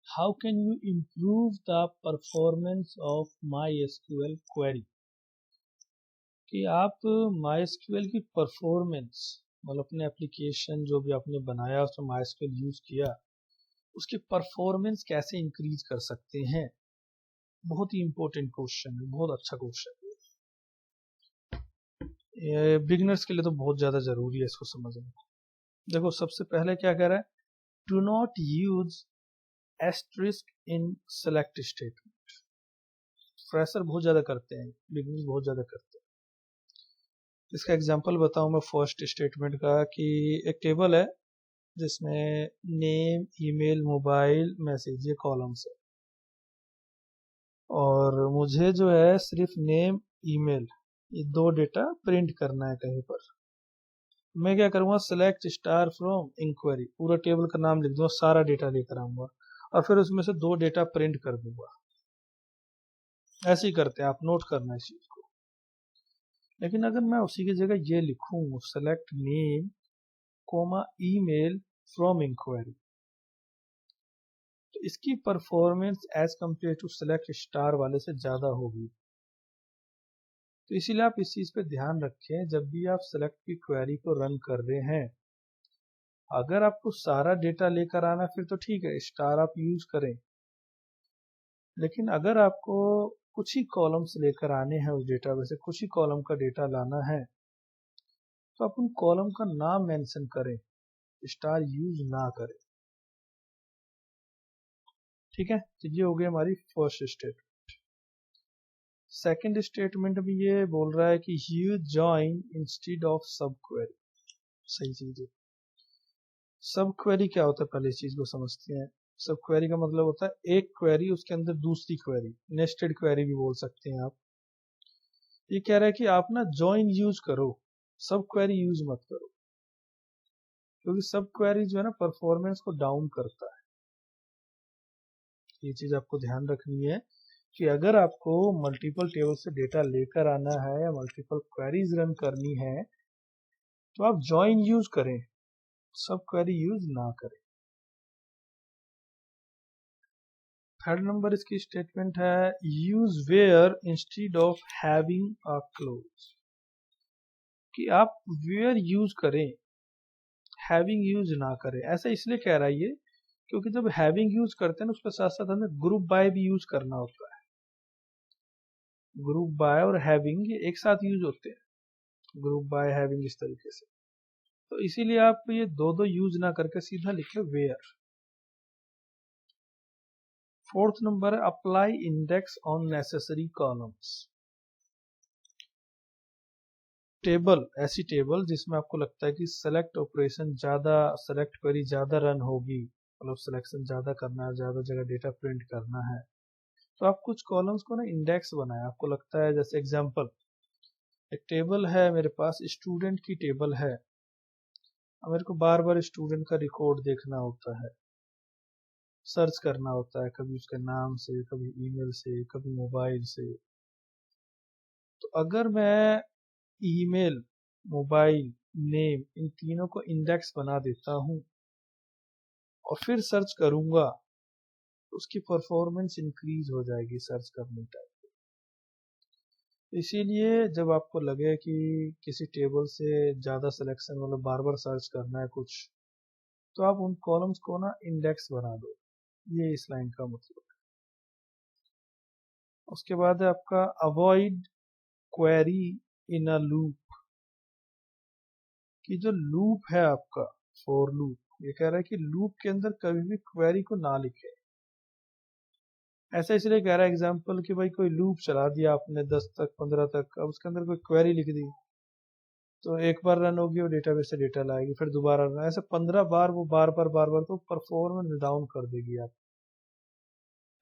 how can you improve the performance of MySQL query, कि आप MySQL की परफॉर्मेंस, मतलब अपने एप्लीकेशन जो भी आपने बनाया उसमें MySQL यूज किया, उसकी परफॉर्मेंस कैसे इंक्रीज कर सकते हैं। बहुत ही इंपॉर्टेंट क्वेश्चन है, बहुत अच्छा क्वेश्चन है। ये बिगनर्स के लिए तो बहुत ज़्यादा ज़रूरी है इसको समझना। देखो सबसे पहले क्या कह रहा है, do not use asterisk in select statement. Fresher बहुत ज़्यादा करते हैं, बिगनर्स बहुत ज़्यादा करते हैं। इसका एग्जांपल बताऊं मैं फर्स्ट स्टेटमेंट का, कि एक टेबल है जिसमें नेम, ईमेल, मोबाइल, मैसेज, ये कॉलम्स है, और मुझे जो है सिर्फ नेम, ईमेल, ये दो डेटा प्रिंट करना है कहीं पर। मैं क्या करूँगा, सेलेक्ट स्टार फ्रॉम इंक्वायरी, पूरा टेबल का नाम लिख दूंगा, सारा डेटा लेकर आऊंगा और फिर उसमें से दो डेटा प्रिंट कर दूंगा। ऐसे ही करते हैं, आप नोट करना इस चीज को। लेकिन अगर मैं उसी की जगह ये लिखूं select name comma email from inquiry, तो इसकी performance as compare to select star वाले से ज़्यादा होगी। तो इसीलिए आप इस चीज़ पे ध्यान रखें, जब भी आप सेलेक्ट की क्वेरी को रन कर रहे हैं अगर आपको सारा डेटा लेकर आना फिर तो ठीक है, स्टार आप यूज करें। लेकिन अगर आपको कुछ ही कॉलम्स लेकर आने हैं उस डेटा में से, कुछ ही कॉलम का डेटा लाना है, तो आप उन कॉलम का नाम मेंशन करें, स्टार यूज ना करें। ठीक है, तो ये हो गई हमारी फर्स्ट स्टेटमेंट। सेकंड स्टेटमेंट में ये बोल रहा है कि यूज जॉइन इंस्टेड ऑफ सब क्वेरी। सही चीज है। सब क्वेरी क्या होता है, पहले इस चीज को समझते हैं। सब क्वेरी का मतलब होता है एक क्वेरी उसके अंदर दूसरी क्वेरी, नेस्टेड क्वेरी भी बोल सकते हैं आप। ये कह रहा है कि आप ना जॉइन यूज करो, सब क्वेरी यूज मत करो, क्योंकि सब क्वेरी जो है ना परफॉर्मेंस को डाउन करता है। ये चीज आपको ध्यान रखनी है कि अगर आपको मल्टीपल टेबल से डेटा लेकर आना है या मल्टीपल क्वेरीज रन करनी है तो आप जॉइन यूज करें, सब क्वेरी यूज ना करें। थर्ड नंबर इसकी स्टेटमेंट है use where instead of having a clause. कि आप वेयर यूज करें, हैविंग यूज ना करें। ऐसा इसलिए कह रहा है ये क्योंकि जब हैविंग यूज करते हैं ना उसके साथ साथ हमें ग्रुप बाय भी यूज करना होता है। ग्रुप बाय और हैविंग ये एक साथ यूज होते हैं, ग्रुप बाय हैविंग इस तरीके से। तो इसीलिए आप ये दो दो यूज ना करके सीधा लिखे वेयर। फोर्थ नंबर है apply index on necessary columns. Table, ऐसी टेबल जिसमें आपको लगता है कि सेलेक्ट ऑपरेशन ज्यादा, सेलेक्ट क्वेरी ज्यादा रन होगी, मतलब सिलेक्शन ज्यादा करना है, ज्यादा जगह डेटा प्रिंट करना है, तो आप कुछ कॉलम्स को ना इंडेक्स बनाए। आपको लगता है जैसे एग्जांपल, एक टेबल है मेरे पास, स्टूडेंट की टेबल है। अब मेरे को बार बार स्टूडेंट का रिकॉर्ड देखना होता है, सर्च करना होता है, कभी उसके नाम से, कभी ईमेल से, कभी मोबाइल से। तो अगर मैं ईमेल, मोबाइल, नेम इन तीनों को इंडेक्स बना देता हूं और फिर सर्च करूंगा तो उसकी परफॉर्मेंस इंक्रीज हो जाएगी सर्च करने टाइम। इसीलिए जब आपको लगे कि किसी टेबल से ज्यादा सिलेक्शन, मतलब बार बार सर्च करना है कुछ, तो आप उन कॉलम्स को ना इंडेक्स बना दो। ये इस लाइन का मतलब है। उसके बाद है आपका avoid query in a loop. कि जो लूप है आपका, फॉर लूप, ये कह रहा है कि लूप के अंदर कभी भी क्वेरी को ना लिखे। ऐसा इसलिए कह रहा है एग्जाम्पल कि भाई कोई लूप चला दिया आपने 10 तक 15 तक, अब उसके अंदर कोई क्वेरी लिख दी तो एक बार रन होगी वो डेटाबेस से डेटा लाएगी, फिर दोबारा रन, ऐसे 15 बार वो बार बार तो परफॉर्मेंस डाउन कर देगी आप।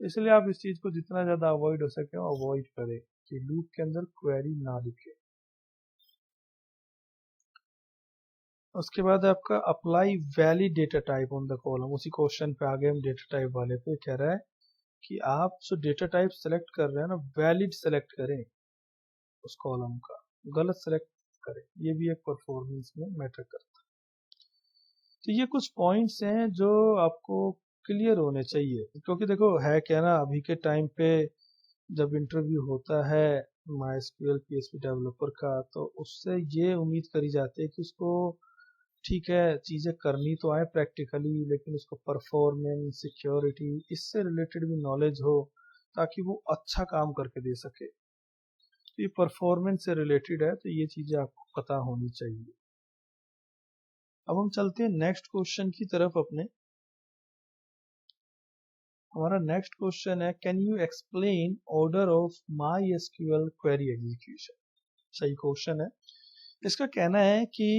इसलिए आप इस चीज को जितना ज्यादा अवॉइड हो सके अवॉइड करें कि लूप के अंदर क्वेरी ना लिखे। उसके बाद आपका apply valid data type on the column. उसी क्वेश्चन पे आगे हम डेटा टाइप वाले पे कह रहा है कि आप जो डेटा टाइप सेलेक्ट कर रहे हैं ना वैलिड सेलेक्ट करें उस कॉलम का, गलत सेलेक्ट करें। ये भी एक परफॉर्मेंस में मैटर करता है। तो ये कुछ पॉइंट्स हैं जो आपको क्लियर होने चाहिए, क्योंकि देखो है क्या ना, अभी के टाइम पे जब इंटरव्यू होता है MySQL PHP डेवलपर का तो उससे ये उम्मीद करी जाती है कि उसको ठीक है चीजें करनी तो आए प्रैक्टिकली, लेकिन उसको परफॉर्मेंस, सिक्योरिटी इससे रिलेटेड भी नॉलेज हो ताकि वो अच्छा काम करके दे सके। तो ये परफॉर्मेंस से रिलेटेड है, तो ये चीजें आपको पता होनी चाहिए। अब हम चलते हैं नेक्स्ट क्वेश्चन की तरफ अपने। हमारा नेक्स्ट क्वेश्चन है can you explain order of MySQL query execution. सही क्वेश्चन है। इसका कहना है कि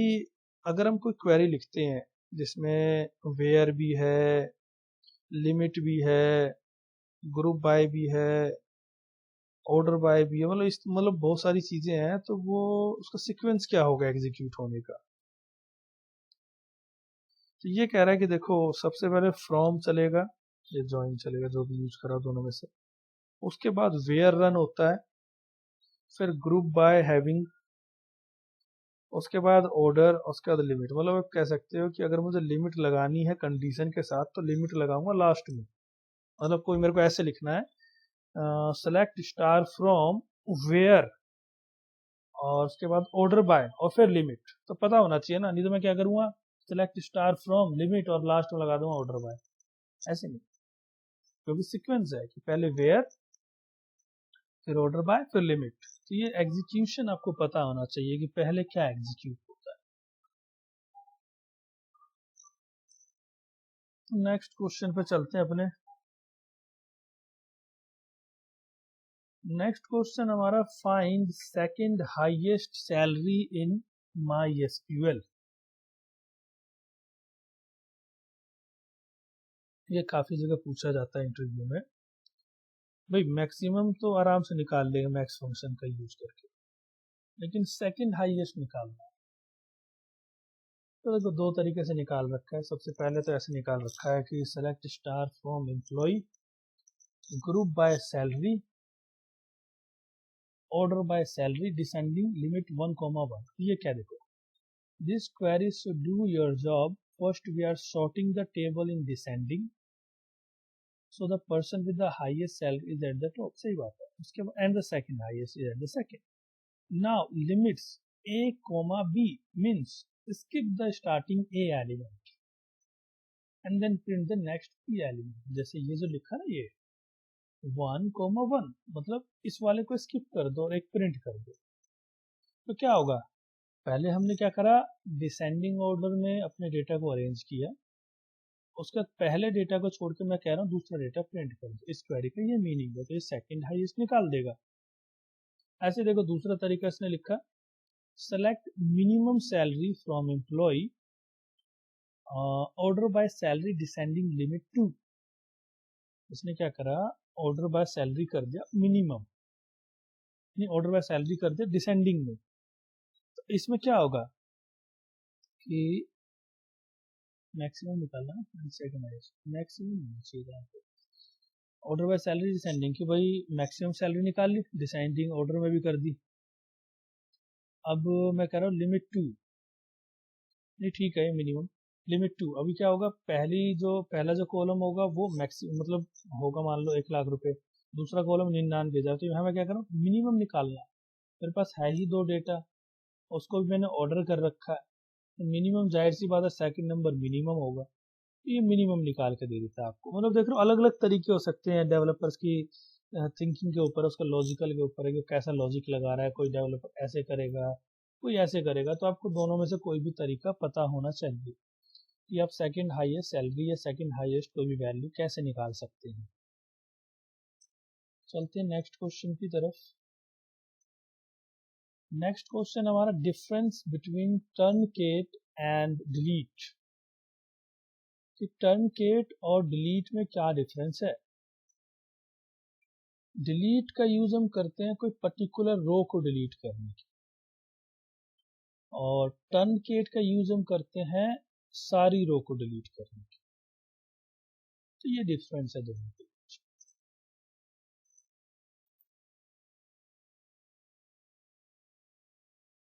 अगर हम कोई क्वेरी लिखते हैं जिसमें वेयर भी है, लिमिट भी है, ग्रुप बाय भी है, ऑर्डर बाय भी है, मतलब बहुत सारी चीजें हैं, तो वो उसका सीक्वेंस क्या होगा एग्जीक्यूट होने का। तो ये कह रहा है कि देखो सबसे पहले फ्रॉम चलेगा, ये ज्वाइन चलेगा, जो भी यूज करा दोनों में से। उसके बाद वेयर रन होता है, फिर ग्रुप बाय हैविंग, उसके बाद ऑर्डर, उसके बाद लिमिट। मतलब आप कह सकते हो कि अगर मुझे लिमिट लगानी है कंडीशन के साथ तो लिमिट लगाऊंगा लास्ट में। मतलब कोई मेरे को ऐसे लिखना है सेलेक्ट स्टार फ्रॉम वेयर और उसके बाद ऑर्डर बाय और फिर लिमिट, तो पता होना चाहिए ना, नहीं तो मैं क्या करूंगा सेलेक्ट स्टार फ्रॉम लिमिट और लास्ट में लगा दूंगा ऑर्डर बाय, ऐसे नहीं, क्योंकि सीक्वेंस है कि पहले वेयर फिर ऑर्डर बाय फिर लिमिट। तो ये एग्जीक्यूशन आपको पता होना चाहिए कि पहले क्या एग्जीक्यूट होता है। तो नेक्स्ट क्वेश्चन पे चलते हैं अपने। नेक्स्ट क्वेश्चन हमारा find second highest salary in my SQL. ये काफी जगह पूछा जाता है इंटरव्यू में। भाई मैक्सिमम तो आराम से निकाल लेंगे मैक्स फंक्शन का यूज करके, लेकिन सेकंड हाईएस्ट निकालना है तो देखो दो तरीके से निकाल रखा है। सबसे पहले तो ऐसे निकाल रखा है कि select star from employ group by salary order by salary descending limit 1,1। ये क्या, देखो this query should do your job, first we are sorting the table in descending so the person with the highest salary is at the top. सही बात है। उसके बाद and the second highest is at the second. Now limits a comma b means skip the starting a element and then print the next b element। जैसे ये जो लिखा ना ये 1,1 मतलब इस वाले को स्किप कर दो और एक प्रिंट कर दो। तो क्या होगा, पहले हमने क्या करा, डिसेंडिंग ऑर्डर में अपने डेटा को अरेंज किया, उसके बाद पहले डेटा को छोड़ के मैं कह रहा हूँ दूसरा डेटा प्रिंट कर दो। इस क्वेरी का ये मीनिंग है। तो ये सेकंड हाईएस्ट निकाल देगा। ऐसे देखो दूसरा तरीका इसने लिखा, select minimum salary from employee order by salary descending limit 2। इसने क्या करा, ऑर्डर बाय सैलरी कर दिया मिनिमम, नहीं ऑर्डर बाय सैलरी कर दिया डिसेंडिंग में। तो इसमें क्या होगा कि मैक्सिमम निकालना है, सेकंड हाईएस्ट मैक्सिमम चाहिए ऑर्डर बाय सैलरी डिसेंडिंग की। भाई मैक्सिमम सैलरी निकाल ली, डिसेंडिंग ऑर्डर में भी कर दी। अब मैं कह रहा हूँ लिमिट 2, नहीं ठीक है मिनिमम लिमिट 2। अभी क्या होगा, पहला जो कॉलम होगा वो मैक्सिमम मतलब होगा मान लो 1,00,000 रुपए, दूसरा कॉलम 99,000। तो यहाँ मैं क्या करूँ, मिनिमम निकालना है। मेरे पास है ही दो डेटा, उसको भी मैंने ऑर्डर कर रखा है, तो मिनिमम जाहिर सी बात है सेकंड नंबर मिनिमम होगा। ये मिनिमम निकाल के दे देता है आपको। मतलब देख रहे हो अलग अलग तरीके हो सकते हैं डेवलपर्स की थिंकिंग के ऊपर, उसका लॉजिकल के ऊपर है कि कैसा लॉजिक लगा रहा है। कोई डेवलपर ऐसे करेगा, कोई ऐसे करेगा। तो आपको दोनों में से कोई भी तरीका पता होना चाहिए कि आप सेकंड हाईएस्ट सैलरी या सेकंड हाईएस्ट कोई भी वैल्यू कैसे निकाल सकते हैं। चलते हैं नेक्स्ट क्वेश्चन की तरफ। नेक्स्ट क्वेश्चन हमारा डिफरेंस बिटवीन टर्नकेट एंड डिलीट, कि टर्नकेट और डिलीट में क्या डिफरेंस है। डिलीट का यूज हम करते हैं कोई पर्टिकुलर रो को डिलीट करने के, और टर्नकेट का यूज हम करते हैं सारी रो को डिलीट करने के। तो ये डिफरेंस है दोनों के।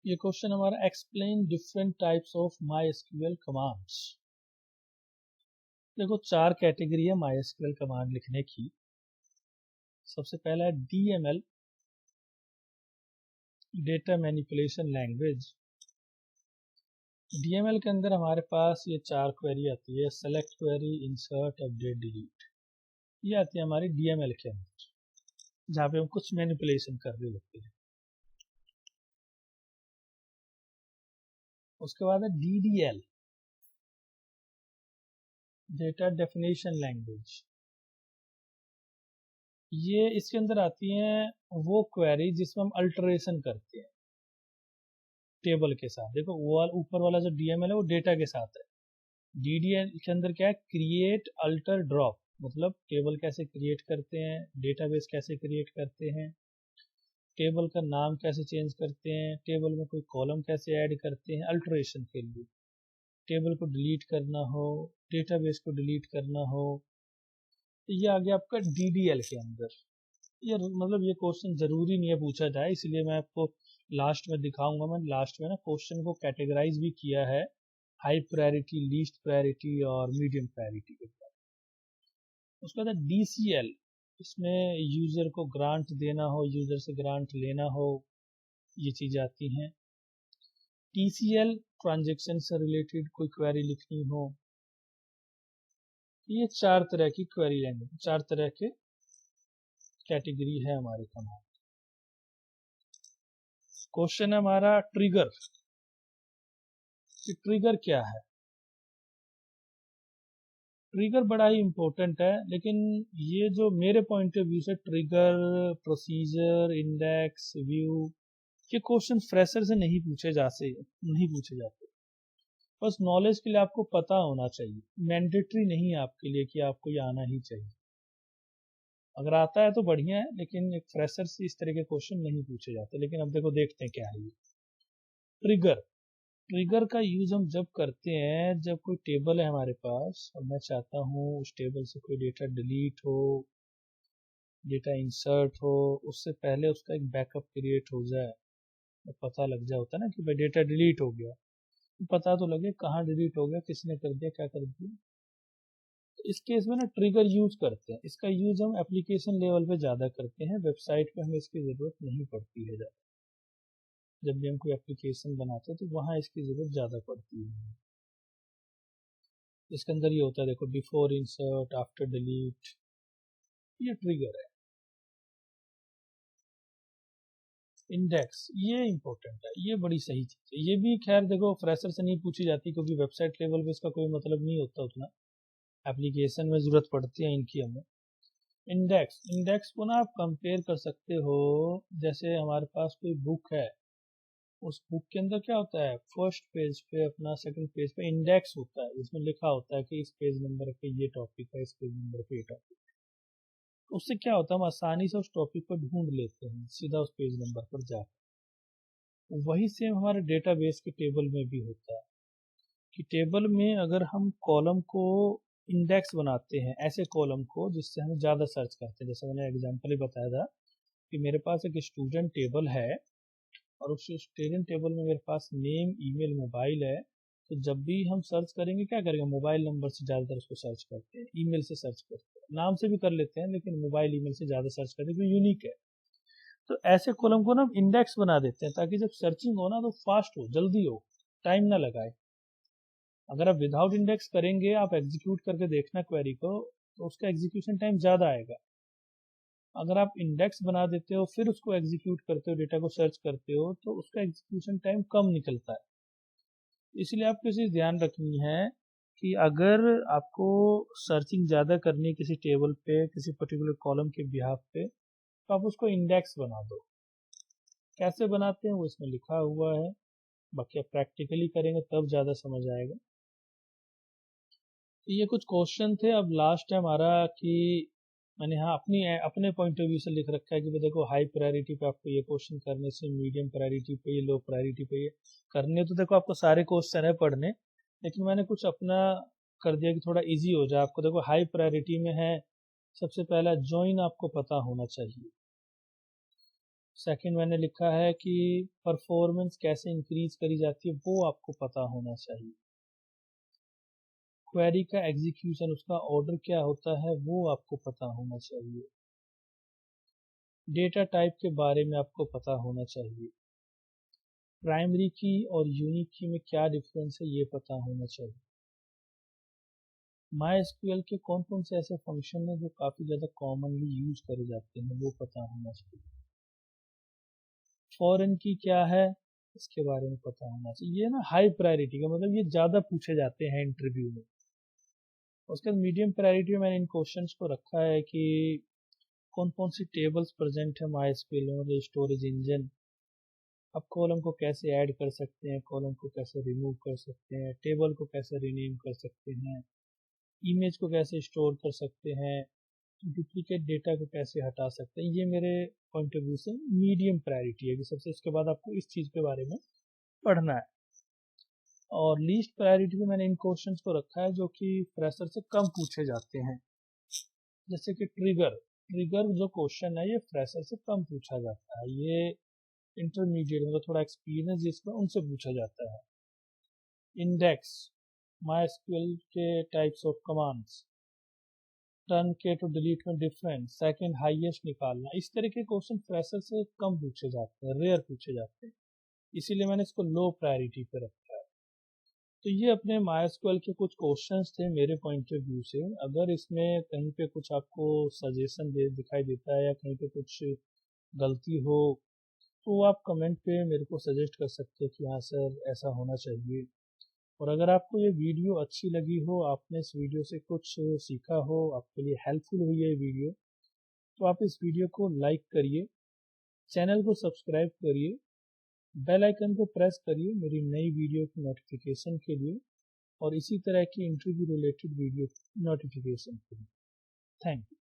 ये क्वेश्चन हमारा explain different types of MySQL commands. देखो 4 कैटेगरी है MySQL कमांड लिखने की। सबसे पहला है DML, data manipulation language. DML के अंदर हमारे पास ये 4 क्वेरी आती है, select query, insert, update, delete. ये आती है हमारी DML के अंदर, जहाँ पे हम कुछ मैनिपुलेशन कर रहे होते हैं। उसके बाद है DDL, डेटा डेफिनेशन लैंग्वेज। ये इसके अंदर आती हैं वो क्वेरी जिसमें हम अल्टरेशन करते हैं टेबल के साथ। देखो वो ऊपर वाला जो DML है वो डेटा के साथ है। DDL के अंदर क्या है, क्रिएट, अल्टर, ड्रॉप। मतलब टेबल कैसे क्रिएट करते हैं, डेटाबेस कैसे क्रिएट करते हैं, टेबल का नाम कैसे चेंज करते हैं, टेबल में कोई कॉलम कैसे ऐड करते हैं अल्टरेशन के लिए, टेबल को डिलीट करना हो, डेटाबेस को डिलीट करना हो। तो ये आ गया आपका DDL के अंदर। ये मतलब ये क्वेश्चन जरूरी नहीं है पूछा जाए, इसलिए मैं आपको लास्ट में दिखाऊंगा। मैं लास्ट में ना क्वेश्चन को कैटेगराइज भी किया है हाई प्रायोरिटी, लीस्ट प्रायोरिटी और मीडियम प्रायोरिटी के ऊपर। उसके बाद DCL, इसमें यूजर को ग्रांट देना हो, यूजर से ग्रांट लेना हो, ये चीज़ें आती हैं। TCL ट्रांजैक्शन से रिलेटेड कोई क्वेरी लिखनी हो, ये 4 तरह की क्वेरी लैंग्वेज, 4 तरह के कैटेगरी है हमारे कमांड। क्वेश्चन है हमारा ट्रिगर, ट्रिगर क्या है? ट्रिगर बड़ा ही इंपॉर्टेंट है, लेकिन ये जो मेरे पॉइंट ऑफ व्यू से ट्रिगर, प्रोसीजर, इंडेक्स, व्यू, ये क्वेश्चन फ्रेशर से नहीं पूछे जाते। बस नॉलेज के लिए आपको पता होना चाहिए, मैंडेटरी नहीं है आपके लिए कि आपको ये आना ही चाहिए। अगर आता है तो बढ़िया है, लेकिन एक फ्रेशर से इस तरह के क्वेश्चन नहीं पूछे जाते। लेकिन अब देखो, देखते हैं क्या है ये ट्रिगर। ट्रिगर का यूज हम जब करते हैं जब कोई टेबल है हमारे पास और मैं चाहता हूँ उस टेबल से कोई डेटा डिलीट हो, डेटा इंसर्ट हो, उससे पहले उसका एक बैकअप क्रिएट हो जाए, तो पता लग जाए, होता है ना कि भाई डेटा डिलीट हो गया, तो पता तो लगे कहाँ डिलीट हो गया, किसने कर दिया, क्या कर दिया। तो इस केस में ना ट्रिगर यूज करते हैं। इसका यूज हम एप्लीकेशन लेवल पे ज़्यादा करते हैं, वेबसाइट पे हमें इसकी ज़रूरत नहीं पड़ती है ज़्यादा। जब भी हम कोई एप्लीकेशन बनाते हैं तो वहाँ इसकी ज़रूरत ज़्यादा पड़ती है। इसके अंदर ये होता है, देखो, बिफोर इंसर्ट, आफ्टर डिलीट, ये ट्रिगर है। इंडेक्स, ये इंपॉर्टेंट है, ये बड़ी सही चीज़ है। ये भी खैर देखो फ्रेशर से नहीं पूछी जाती, क्योंकि वेबसाइट लेवल पे इसका कोई मतलब नहीं होता उतना, एप्लीकेशन में ज़रूरत पड़ती है इनकी हमें। इंडेक्स, इंडेक्स को ना आप कंपेयर कर सकते हो, जैसे हमारे पास कोई बुक है, उस बुक के अंदर क्या होता है, फर्स्ट पेज पे अपना, सेकंड पेज पे इंडेक्स होता है, जिसमें लिखा होता है कि इस पेज नंबर पे ये टॉपिक है, इस पेज नंबर पे ये टॉपिक है। तो उससे क्या होता है, हम आसानी से उस टॉपिक को ढूंढ लेते हैं सीधा उस पेज नंबर पर जाकर। वही सेम हमारे डेटाबेस के टेबल में भी होता है कि टेबल में अगर हम कॉलम को इंडेक्स बनाते हैं, ऐसे कॉलम को जिससे हम ज़्यादा सर्च करते हैं, जैसे मैंने एग्जांपल ही बताया था कि मेरे पास एक स्टूडेंट टेबल है और उस स्टूडेंट टेबल में मेरे पास नेम, ईमेल, मोबाइल है। तो जब भी हम सर्च करेंगे क्या करेंगे, मोबाइल नंबर से ज़्यादातर उसको सर्च करते हैं, ईमेल से सर्च करते हैं, नाम से भी कर लेते हैं, लेकिन मोबाइल ईमेल से ज़्यादा सर्च करते हैं, जो यूनिक है। तो ऐसे कॉलम को ना इंडेक्स बना देते हैं, ताकि जब सर्चिंग हो ना तो फास्ट हो, जल्दी हो, टाइम ना लगाए। अगर आप विदाउट इंडेक्स करेंगे, आप एग्जीक्यूट करके देखना क्वेरी को, तो उसका एग्जीक्यूशन टाइम ज़्यादा आएगा। अगर आप इंडेक्स बना देते हो फिर उसको एग्जीक्यूट करते हो, डेटा को सर्च करते हो, तो उसका एग्जीक्यूशन टाइम कम निकलता है। इसलिए आपको इसे ध्यान रखनी है कि अगर आपको सर्चिंग ज़्यादा करनी है किसी टेबल पे, किसी पर्टिकुलर कॉलम के बिहाफ पे, तो आप उसको इंडेक्स बना दो। कैसे बनाते हैं वो इसमें लिखा हुआ है, बाकी आप प्रैक्टिकली करेंगे तब ज़्यादा समझ आएगा। तो ये कुछ क्वेश्चन थे। अब लास्ट है हमारा कि मैंने यहाँ अपने पॉइंट ऑफ व्यू से लिख रखा है कि देखो, हाई प्रायोरिटी पे आपको ये क्वेश्चन करने से, मीडियम प्रायोरिटी पे ये, लो प्रायोरिटी पे ये करने। तो देखो, आपको सारे क्वेश्चन है पढ़ने, लेकिन मैंने कुछ अपना कर दिया कि थोड़ा इजी हो जाए आपको। देखो, हाई प्रायोरिटी में है, सबसे पहला जॉइन आपको पता होना चाहिए। सेकंड मैंने लिखा है कि परफॉर्मेंस कैसे इंक्रीज करी जाती है, वो आपको पता होना चाहिए। क्वेरी का एग्जीक्यूशन, उसका ऑर्डर क्या होता है, वो आपको पता होना चाहिए। डेटा टाइप के बारे में आपको पता होना चाहिए। प्राइमरी की और यूनिक की में क्या डिफरेंस है, ये पता होना चाहिए। MySQL के कौन कौन से ऐसे फंक्शन हैं जो काफ़ी ज़्यादा कॉमनली यूज करे जाते हैं, वो पता होना चाहिए। फॉरेन की क्या है, इसके बारे में पता होना चाहिए। ये ना हाई प्रायोरिटी का मतलब, ये ज़्यादा पूछे जाते हैं इंटरव्यू में। उसके बाद मीडियम प्रायोरिटी में मैंने इन क्वेश्चंस को रखा है कि कौन कौन सी टेबल्स प्रेजेंट है MySQL में, मतलब स्टोरेज इंजन। अब कॉलम को कैसे ऐड कर सकते हैं, कॉलम को कैसे रिमूव कर सकते हैं, टेबल को कैसे रीनेम कर सकते हैं, इमेज को कैसे स्टोर कर सकते हैं, डुप्लीकेट डेटा को कैसे हटा सकते हैं। ये मेरे पॉइंट ऑफ व्यू से मीडियम प्रायोरिटी है कि सबसे, इसके बाद आपको इस चीज़ के बारे में पढ़ना है। और लीस्ट प्रायोरिटी में मैंने इन क्वेश्चंस को रखा है जो कि फ्रेशर से कम पूछे जाते हैं, जैसे कि ट्रिगर। ट्रिगर जो क्वेश्चन है ये फ्रेशर से कम पूछा जाता है, ये इंटरमीडिएट मतलब थोड़ा एक्सपीरियंस जिसमें, उनसे पूछा जाता है। इंडेक्स, MySQL के टाइप्स ऑफ कमांड्स, टर्न के टू डिलीट में डिफरेंस, सेकंड हाईएस्ट निकालना, इस तरह के क्वेश्चन फ्रेशर से कम पूछे जाते हैं, रेयर पूछे जाते हैं। इसीलिए मैंने इसको लो प्रायोरिटी पे रखा है। तो ये अपने MySQL के कुछ क्वेश्चंस थे मेरे पॉइंट ऑफ व्यू से। अगर इसमें कहीं पे कुछ आपको सजेशन दिखाई देता है या कहीं पे कुछ गलती हो तो आप कमेंट पे मेरे को सजेस्ट कर सकते हैं कि हाँ सर ऐसा होना चाहिए। और अगर आपको ये वीडियो अच्छी लगी हो, आपने इस वीडियो से कुछ सीखा हो, आपके लिए हेल्पफुल हुई है ये वीडियो, तो आप इस वीडियो को लाइक करिए, चैनल को सब्सक्राइब करिए, बेल आइकन को प्रेस करिए मेरी नई वीडियो की नोटिफिकेशन के लिए और इसी तरह की इंटरव्यू रिलेटेड वीडियो की नोटिफिकेशन के लिए। Thank you.